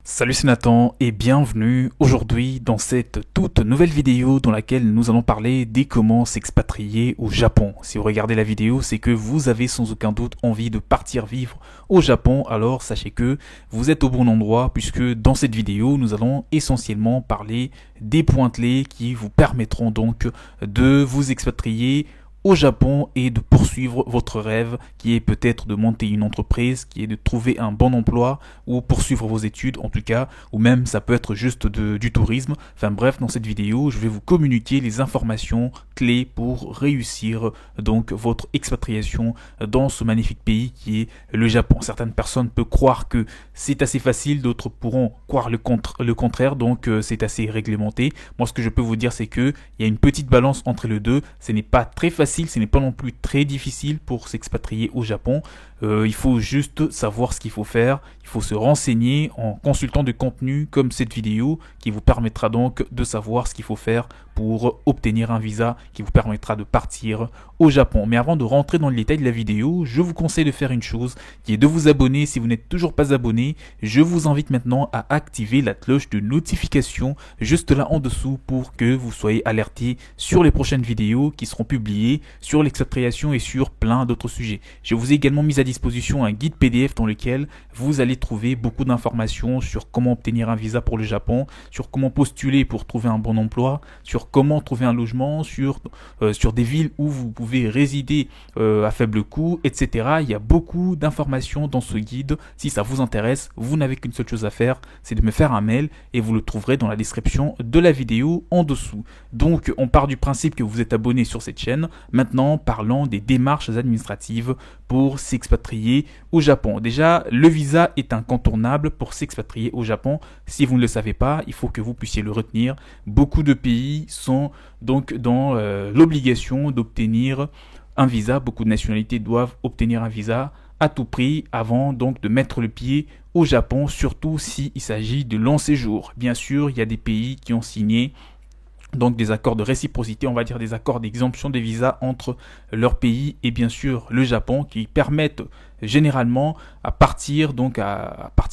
Salut, c'est Nathan et bienvenue aujourd'hui dans cette toute nouvelle vidéo dans laquelle nous allons parler des comment s'expatrier au Japon. Si vous regardez la vidéo, c'est que vous avez sans aucun doute envie de partir vivre au Japon, alors sachez que vous êtes au bon endroit puisque dans cette vidéo, nous allons essentiellement parler des points clés qui vous permettront donc de vous expatrier au Japon et de poursuivre votre rêve qui est peut-être de monter une entreprise, qui est de trouver un bon emploi ou poursuivre vos études en tout cas, ou même ça peut être juste du tourisme. Enfin bref, dans cette vidéo, je vais vous communiquer les informations clés pour réussir donc votre expatriation dans ce magnifique pays qui est le Japon. Certaines personnes peuvent croire que c'est assez facile, d'autres pourront croire le contraire, donc c'est assez réglementé. Moi ce que je peux vous dire c'est que il y a une petite balance entre les deux, ce n'est pas très facile, ce n'est pas non plus très difficile pour s'expatrier au Japon. Il faut juste savoir ce qu'il faut faire, il faut se renseigner en consultant du contenu comme cette vidéo qui vous permettra donc de savoir ce qu'il faut faire pour obtenir un visa qui vous permettra de partir au Japon. Mais avant de rentrer dans le détail de la vidéo, je vous conseille de faire une chose qui est de vous abonner. Si vous n'êtes toujours pas abonné, je vous invite maintenant à activer la cloche de notification juste là en dessous pour que vous soyez alerté sur les prochaines vidéos qui seront publiées sur l'expatriation et sur plein d'autres sujets. Je vous ai également mis à disposition un guide PDF dans lequel vous allez trouver beaucoup d'informations sur comment obtenir un visa pour le Japon, sur comment postuler pour trouver un bon emploi, sur comment trouver un logement, sur des villes où vous pouvez résider à faible coût, etc. Il y a beaucoup d'informations dans ce guide. Si ça vous intéresse, vous n'avez qu'une seule chose à faire, c'est de me faire un mail et vous le trouverez dans la description de la vidéo en dessous. Donc on part du principe que vous êtes abonné sur cette chaîne. Maintenant, parlons des démarches administratives pour s'expatrier au Japon. Déjà, le visa est incontournable pour s'expatrier au Japon. Si vous ne le savez pas, il faut que vous puissiez le retenir. Beaucoup de pays sont donc dans l'obligation d'obtenir un visa. Beaucoup de nationalités doivent obtenir un visa à tout prix avant donc de mettre le pied au Japon, surtout s'il s'agit de long séjour. Bien sûr, il y a des pays qui ont signé donc des accords de réciprocité, on va dire des accords d'exemption des visas entre leur pays et bien sûr le Japon qui permettent généralement à partir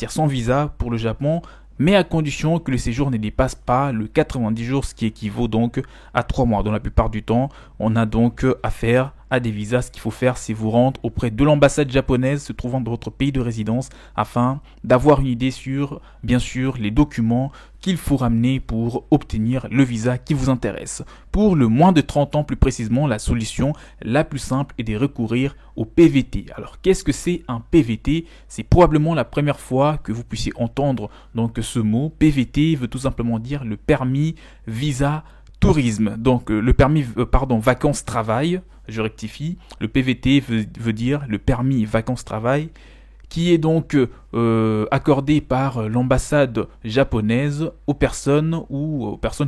sans visa pour le Japon, mais à condition que le séjour ne dépasse pas le 90 jours, ce qui équivaut donc à 3 mois. Dans la plupart du temps, on a donc affaire à des visas. Ce qu'il faut faire, c'est vous rendre auprès de l'ambassade japonaise se trouvant dans votre pays de résidence afin d'avoir une idée sur, bien sûr, les documents qu'il faut ramener pour obtenir le visa qui vous intéresse. Pour le moins de 30 ans plus précisément, la solution la plus simple est de recourir au PVT. Alors qu'est-ce que c'est un PVT? C'est probablement la première fois que vous puissiez entendre donc ce mot. PVT veut tout simplement dire le permis visa tourisme. Donc le permis vacances-travail, je rectifie. Le PVT veut dire le permis vacances-travail qui est donc accordé par l'ambassade japonaise aux personnes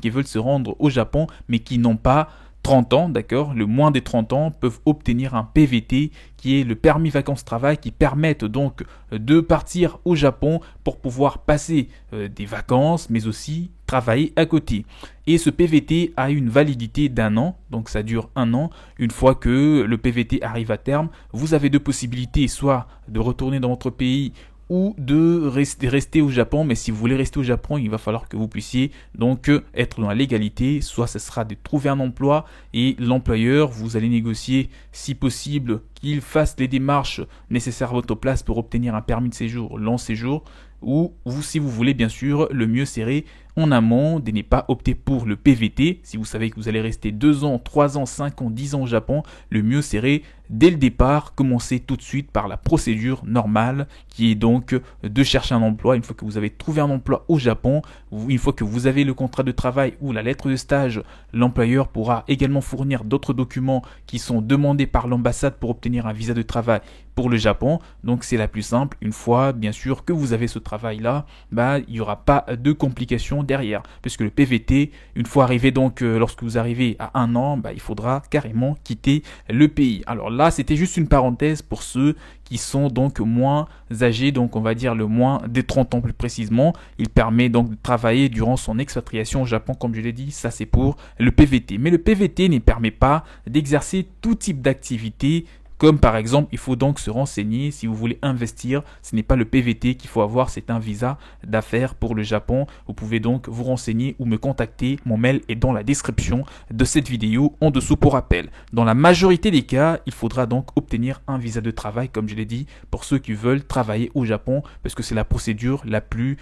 qui veulent se rendre au Japon mais qui n'ont pas 30 ans, d'accord, le moins des 30 ans peuvent obtenir un PVT qui est le permis vacances-travail qui permettent donc de partir au Japon pour pouvoir passer des vacances mais aussi travailler à côté. Et ce PVT a une validité d'1 an, donc ça dure 1 an. Une fois que le PVT arrive à terme, vous avez deux possibilités, soit de retourner dans votre pays ou de rester au Japon. Mais si vous voulez rester au Japon, il va falloir que vous puissiez donc être dans la légalité. Soit ce sera de trouver un emploi et l'employeur, vous allez négocier si possible qu'il fasse les démarches nécessaires à votre place pour obtenir un permis de séjour, long séjour. Ou si vous voulez bien sûr, le mieux serait en amont de ne pas opter pour le PVT. Si vous savez que vous allez rester 2 ans, 3 ans, 5 ans, 10 ans au Japon, le mieux serait dès le départ commencer tout de suite par la procédure normale qui est donc de chercher un emploi. Une fois que vous avez trouvé un emploi au Japon, une fois que vous avez le contrat de travail ou la lettre de stage, l'employeur pourra également fournir d'autres documents qui sont demandés par l'ambassade pour obtenir un visa de travail pour le Japon. Donc c'est la plus simple. Une fois bien sûr que vous avez ce travail là, il n'y aura pas de complications derrière, puisque le PVT, une fois arrivé donc lorsque vous arrivez à 1 an, il faudra carrément quitter le pays. Alors là c'était juste une parenthèse pour ceux qui sont donc moins âgés, donc on va dire le moins des 30 ans plus précisément. Il permet donc de travailler durant son expatriation au Japon, comme je l'ai dit, ça c'est pour le PVT. Mais le PVT ne permet pas d'exercer tout type d'activité Comme par exemple, il faut donc se renseigner si vous voulez investir. Ce n'est pas le PVT qu'il faut avoir, c'est un visa d'affaires pour le Japon. Vous pouvez donc vous renseigner ou me contacter. Mon mail est dans la description de cette vidéo en dessous pour rappel. Dans la majorité des cas, il faudra donc obtenir un visa de travail, comme je l'ai dit, pour ceux qui veulent travailler au Japon, parce que c'est la procédure la plus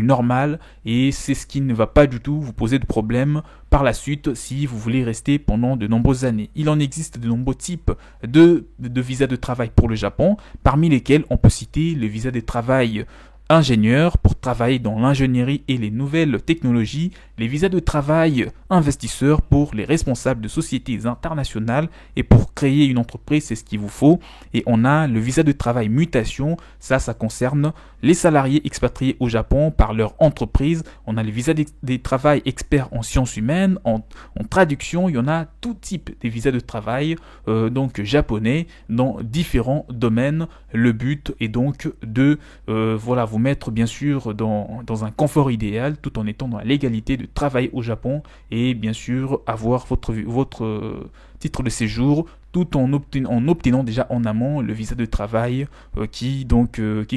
normale, et c'est ce qui ne va pas du tout vous poser de problème par la suite si vous voulez rester pendant de nombreuses années. Il en existe de nombreux types de visas de travail pour le Japon, parmi lesquels on peut citer le visa de travail ingénieur pour travailler dans l'ingénierie et les nouvelles technologies, les visas de travail investisseur pour les responsables de sociétés internationales et pour créer une entreprise, c'est ce qu'il vous faut. Et on a le visa de travail mutation, ça concerne les salariés expatriés au Japon par leur entreprise. On a le visa de travail expert en sciences humaines, en traduction, il y en a tout type de visas de travail donc japonais dans différents domaines. Le but est donc de vous mettre bien sûr dans un confort idéal tout en étant dans la légalité de travailler au Japon et bien sûr avoir votre titre de séjour tout en obtenant déjà en amont le visa de travail qui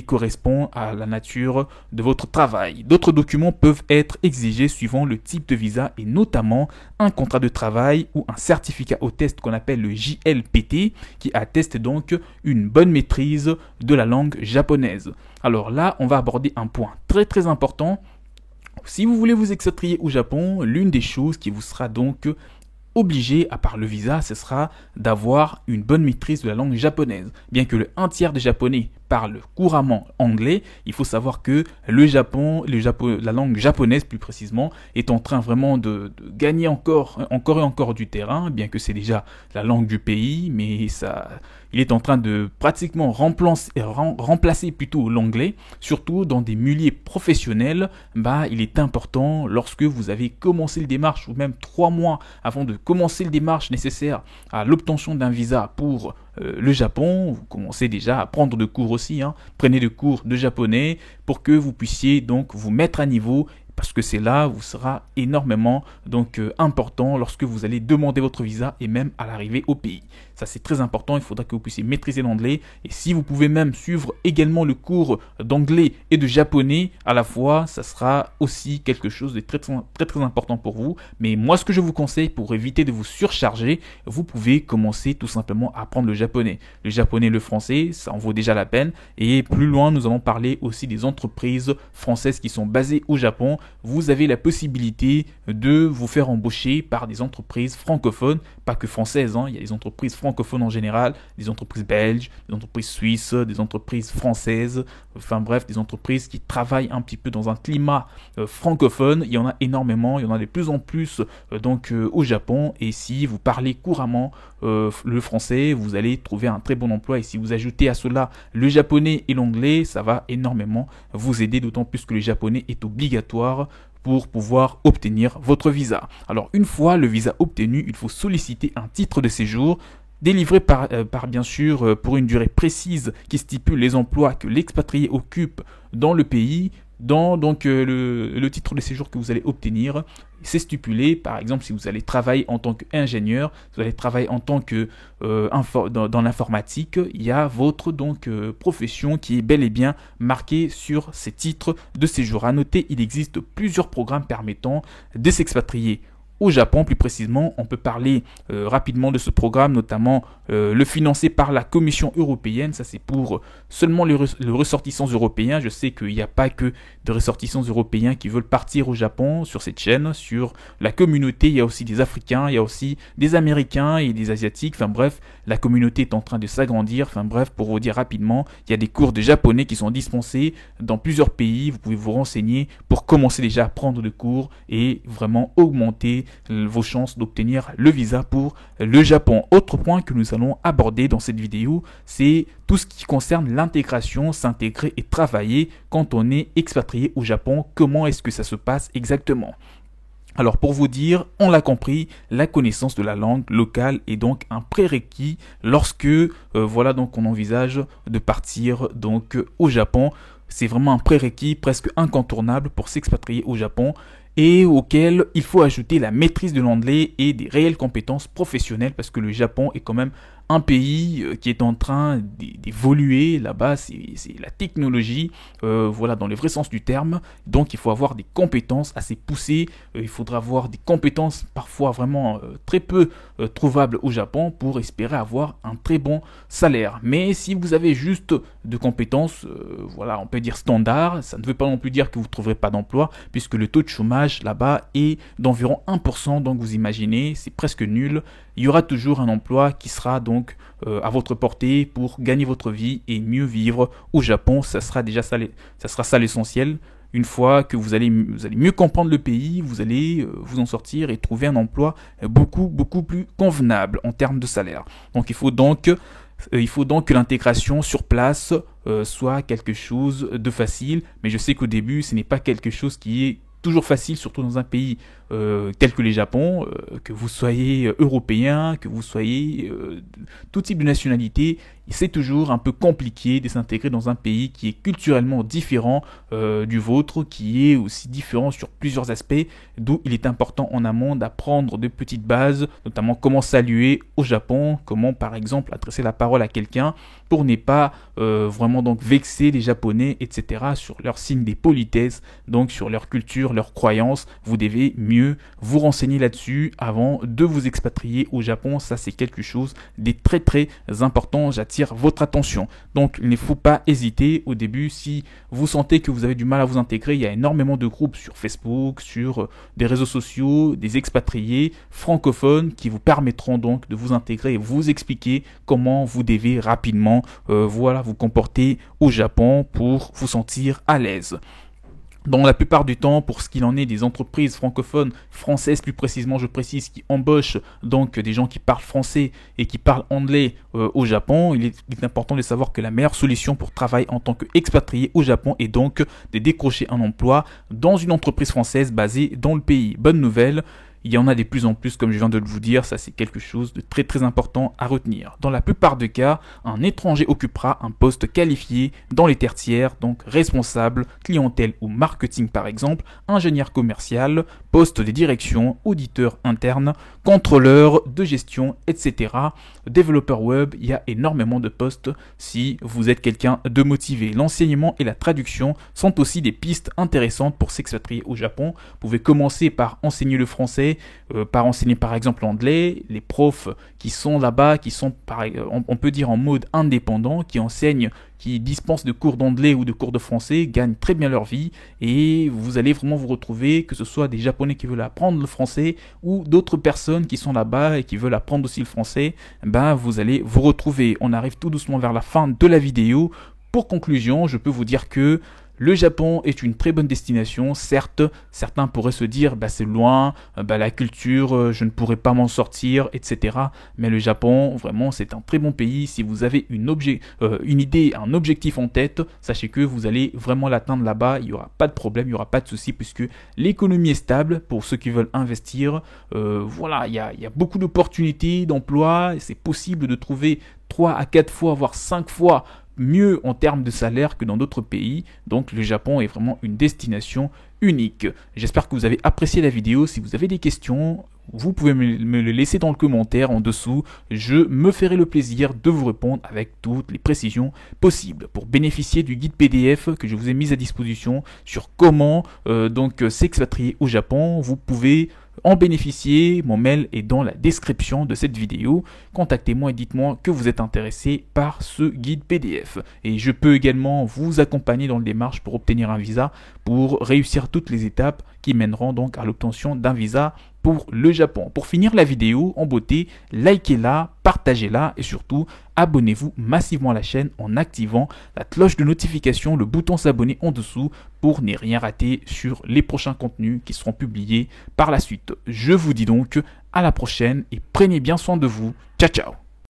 correspond à la nature de votre travail. D'autres documents peuvent être exigés suivant le type de visa et notamment un contrat de travail ou un certificat au test qu'on appelle le JLPT qui atteste donc une bonne maîtrise de la langue japonaise. Alors là, on va aborder un point très très important. Si vous voulez vous expatrier au Japon, l'une des choses qui vous sera donc obligé, à part le visa, ce sera d'avoir une bonne maîtrise de la langue japonaise. Bien que un tiers des Japonais parlent couramment anglais, il faut savoir que la langue japonaise plus précisément, est en train vraiment de gagner encore et encore du terrain, bien que c'est déjà la langue du pays, mais il est en train de pratiquement remplacer plutôt l'anglais, surtout dans des milieux professionnels. Il est important lorsque vous avez commencé le démarche ou même 3 mois avant de commencer le démarche nécessaire à l'obtention d'un visa pour le Japon, vous commencez déjà à prendre de cours aussi, prenez des cours de japonais pour que vous puissiez donc vous mettre à niveau, parce que c'est là où vous sera énormément important lorsque vous allez demander votre visa et même à l'arrivée au pays. Ça c'est très important, il faudra que vous puissiez maîtriser l'anglais et si vous pouvez même suivre également le cours d'anglais et de japonais à la fois, ça sera aussi quelque chose de très important pour vous. Mais moi ce que je vous conseille pour éviter de vous surcharger, vous pouvez commencer tout simplement à apprendre le japonais. Le japonais et le français, ça en vaut déjà la peine et plus loin nous allons parler aussi des entreprises françaises qui sont basées au Japon. Vous avez la possibilité de vous faire embaucher par des entreprises francophones, pas que françaises, il y a des entreprises francophones en général, des entreprises belges, des entreprises suisses, des entreprises françaises, enfin bref, des entreprises qui travaillent un petit peu dans un climat francophone. Il y en a énormément, il y en a de plus en plus au Japon et si vous parlez couramment le français, vous allez trouver un très bon emploi et si vous ajoutez à cela le japonais et l'anglais, ça va énormément vous aider, d'autant plus que le japonais est obligatoire pour pouvoir obtenir votre visa. Alors une fois le visa obtenu, il faut solliciter un titre de séjour délivré par bien sûr pour une durée précise qui stipule les emplois que l'expatrié occupe dans le pays. Dans le titre de séjour que vous allez obtenir, c'est stipulé, par exemple, si vous allez travailler en tant qu'ingénieur, vous allez travailler en tant que dans l'informatique, il y a votre profession qui est bel et bien marquée sur ces titres de séjour. À noter, il existe plusieurs programmes permettant de s'expatrier au Japon. Plus précisément, on peut parler rapidement de ce programme, notamment le financé par la Commission européenne. Ça, c'est pour seulement les ressortissants européens. Je sais qu'il n'y a pas que des ressortissants européens qui veulent partir au Japon sur cette chaîne. Sur la communauté, il y a aussi des Africains, il y a aussi des Américains et des Asiatiques. Enfin bref, la communauté est en train de s'agrandir. Enfin bref, pour vous dire rapidement, il y a des cours de japonais qui sont dispensés dans plusieurs pays. Vous pouvez vous renseigner pour commencer déjà à prendre des cours et vraiment augmenter vos chances d'obtenir le visa pour le Japon. Autre point que nous allons aborder dans cette vidéo, c'est tout ce qui concerne l'intégration, s'intégrer et travailler quand on est expatrié au Japon. Comment est-ce que ça se passe exactement ? Alors pour vous dire, on l'a compris, la connaissance de la langue locale est donc un prérequis lorsque on envisage de partir au Japon. C'est vraiment un prérequis presque incontournable pour s'expatrier au Japon et auquel il faut ajouter la maîtrise de l'anglais et des réelles compétences professionnelles parce que le Japon est quand même un pays qui est en train d'évoluer. Là-bas, c'est la technologie, voilà, dans le vrai sens du terme. Donc il faut avoir des compétences assez poussées, il faudra avoir des compétences parfois vraiment très peu trouvables au Japon pour espérer avoir un très bon salaire. Mais si vous avez juste de compétences, voilà, on peut dire standard, ça ne veut pas non plus dire que vous ne trouverez pas d'emploi, puisque le taux de chômage là-bas est d'environ 1%, donc vous imaginez, c'est presque nul. Il y aura toujours un emploi qui sera donc à votre portée pour gagner votre vie et mieux vivre au Japon. Ça sera ça l'essentiel. Une fois que vous allez mieux comprendre le pays, vous allez vous en sortir et trouver un emploi beaucoup plus convenable en termes de salaire. Donc il faut donc que l'intégration sur place soit quelque chose de facile, mais je sais qu'au début ce n'est pas quelque chose qui est toujours facile, surtout dans un pays tel que le Japon, que vous soyez européen, que vous soyez tout type de nationalité, c'est toujours un peu compliqué de s'intégrer dans un pays qui est culturellement différent du vôtre, qui est aussi différent sur plusieurs aspects, d'où il est important en amont d'apprendre de petites bases, notamment comment saluer au Japon, comment par exemple adresser la parole à quelqu'un pour ne pas vraiment donc vexer les Japonais, etc. sur leurs signes des politesses, donc sur leur culture, leurs croyances. Vous devez mieux vous renseigner là-dessus avant de vous expatrier au Japon. Ça, c'est quelque chose de très important. J'attire votre attention. Donc, il ne faut pas hésiter au début. Si vous sentez que vous avez du mal à vous intégrer, il y a énormément de groupes sur Facebook, sur des réseaux sociaux, des expatriés francophones qui vous permettront donc de vous intégrer et vous expliquer comment vous devez rapidement vous comporter au Japon pour vous sentir à l'aise. Dans la plupart du temps, pour ce qu'il en est des entreprises francophones, françaises plus précisément, je précise, qui embauchent donc des gens qui parlent français et qui parlent anglais au Japon, il est important de savoir que la meilleure solution pour travailler en tant qu'expatrié au Japon est donc de décrocher un emploi dans une entreprise française basée dans le pays. Bonne nouvelle. Il y en a de plus en plus, comme je viens de vous dire, ça c'est quelque chose de très important à retenir. Dans la plupart des cas, un étranger occupera un poste qualifié dans les tertiaires, donc responsable, clientèle ou marketing par exemple, ingénieur commercial, poste de direction, auditeur interne, contrôleur de gestion, etc. Développeur web, il y a énormément de postes si vous êtes quelqu'un de motivé. L'enseignement et la traduction sont aussi des pistes intéressantes pour s'expatrier au Japon. Vous pouvez commencer par enseigner le français, par enseigner par exemple l'anglais. Les profs qui sont là-bas, qui sont on peut dire en mode indépendant, qui enseignent, qui dispensent de cours d'anglais ou de cours de français, gagnent très bien leur vie et vous allez vraiment vous retrouver, que ce soit des Japonais qui veulent apprendre le français ou d'autres personnes qui sont là-bas et qui veulent apprendre aussi le français, vous allez vous retrouver. On arrive tout doucement vers la fin de la vidéo. Pour conclusion, je peux vous dire que le Japon est une très bonne destination. Certes, certains pourraient se dire c'est loin, la culture, je ne pourrais pas m'en sortir, etc. Mais le Japon, vraiment, c'est un très bon pays. Si vous avez une idée, un objectif en tête, sachez que vous allez vraiment l'atteindre là-bas. Il n'y aura pas de problème, il n'y aura pas de souci puisque l'économie est stable pour ceux qui veulent investir. Il y a beaucoup d'opportunités d'emploi. C'est possible de trouver 3 à 4 fois, voire 5 fois mieux en termes de salaire que dans d'autres pays. Donc le Japon est vraiment une destination unique. J'espère que vous avez apprécié la vidéo. Si vous avez des questions, vous pouvez me le laisser dans le commentaire en dessous. Je me ferai le plaisir de vous répondre avec toutes les précisions possibles. Pour bénéficier du guide PDF que je vous ai mis à disposition sur comment s'expatrier au Japon, vous pouvez en bénéficier. Mon mail est dans la description de cette vidéo. Contactez-moi et dites-moi que vous êtes intéressé par ce guide PDF. Et je peux également vous accompagner dans la démarche pour obtenir un visa, pour réussir toutes les étapes qui mèneront donc à l'obtention d'un visa pour le Japon. Pour finir la vidéo en beauté, likez-la, partagez-la et surtout abonnez-vous massivement à la chaîne en activant la cloche de notification, le bouton s'abonner en dessous pour ne rien rater sur les prochains contenus qui seront publiés par la suite. Je vous dis donc à la prochaine et prenez bien soin de vous. Ciao ciao.